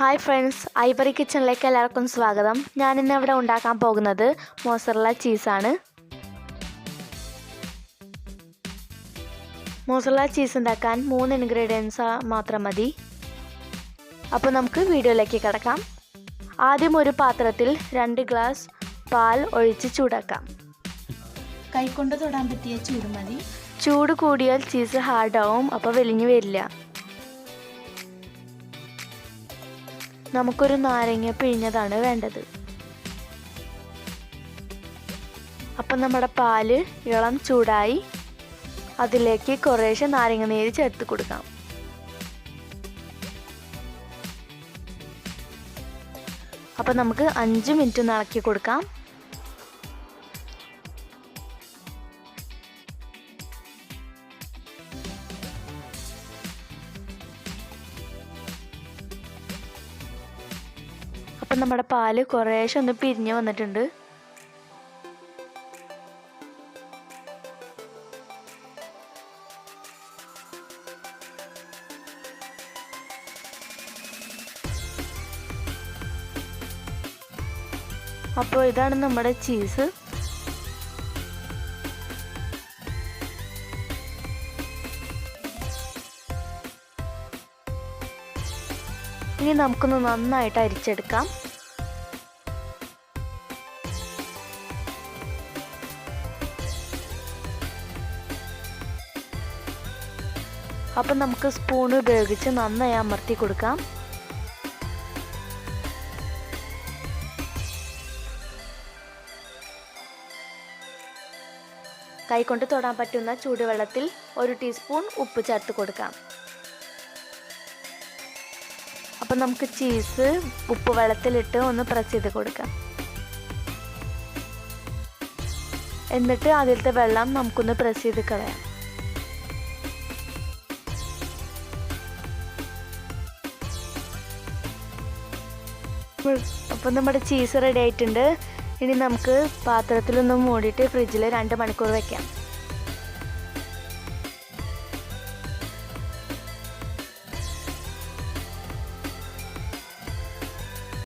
Hi friends, Ivory കിച്ചണിലേക്ക് എല്ലാവർക്കും സ്വാഗതം. ഞാനിന്ന് ഇവിടെ ഉണ്ടാക്കാൻ പോകുന്നത് മോസറല്ല ചീസാണ്. മോസറല്ല ചീസ് ഉണ്ടാക്കാൻ 3 ഇൻഗ്രീഡിയൻസ് മാത്രം മതി. അപ്പോൾ നമുക്ക് വീഡിയോയിലേക്ക് കിടക്കാം. ആദ്യം ഒരു പാത്രത്തിൽ 2 ഗ്ലാസ് പാൽ ഒഴിച്ച് ചൂടാക്കാം. കൈകൊണ്ട് തൊടാൻ പറ്റിയ ചൂട് മതി. ചൂട് കൂടിയാൽ ചീസ് ഹാർഡാവും, അപ്പോൾ വെലിഞ്ഞു വരില്ല. നമുക്കൊരു നാരങ്ങ പിഴിഞ്ഞതാണ് വേണ്ടത്. അപ്പം നമ്മുടെ പാല് ഇളം ചൂടായി. അതിലേക്ക് കുറേശ്ശെ നാരങ്ങ നീര് ചേർത്ത് കൊടുക്കാം. അപ്പം നമുക്ക് 5 മിനിറ്റ് ഇളക്കി കൊടുക്കാം. അപ്പം നമ്മുടെ പാല് കുറേശ്ശെ ഒന്ന് പിരിഞ്ഞ് വന്നിട്ടുണ്ട്. അപ്പോൾ ഇതാണ് നമ്മുടെ ചീസ്. ഇനി നമുക്കൊന്ന് നന്നായിട്ട് അരിച്ചെടുക്കാം. അപ്പം നമുക്ക് സ്പൂൺ ഉപയോഗിച്ച് നന്നായി അമർത്തി കൊടുക്കാം. കൈകൊണ്ട് തൊടാൻ പറ്റുന്ന ചൂടുവെള്ളത്തിൽ 1 ടീസ്പൂൺ ഉപ്പ് ചേർത്ത് കൊടുക്കാം. അപ്പം നമുക്ക് ചീസ് ഉപ്പ് വെള്ളത്തിലിട്ട് ഒന്ന് പ്രസ് ചെയ്ത് കൊടുക്കാം. എന്നിട്ട് അതിലത്തെ വെള്ളം നമുക്കൊന്ന് പ്രസ് ചെയ്ത് കളയാം. അപ്പം നമ്മുടെ ചീസ് റെഡി ആയിട്ടുണ്ട്. ഇനി നമുക്ക് പാത്രത്തിലൊന്ന് മൂടിയിട്ട് ഫ്രിഡ്ജിൽ 2 മണിക്കൂർ വെക്കാം.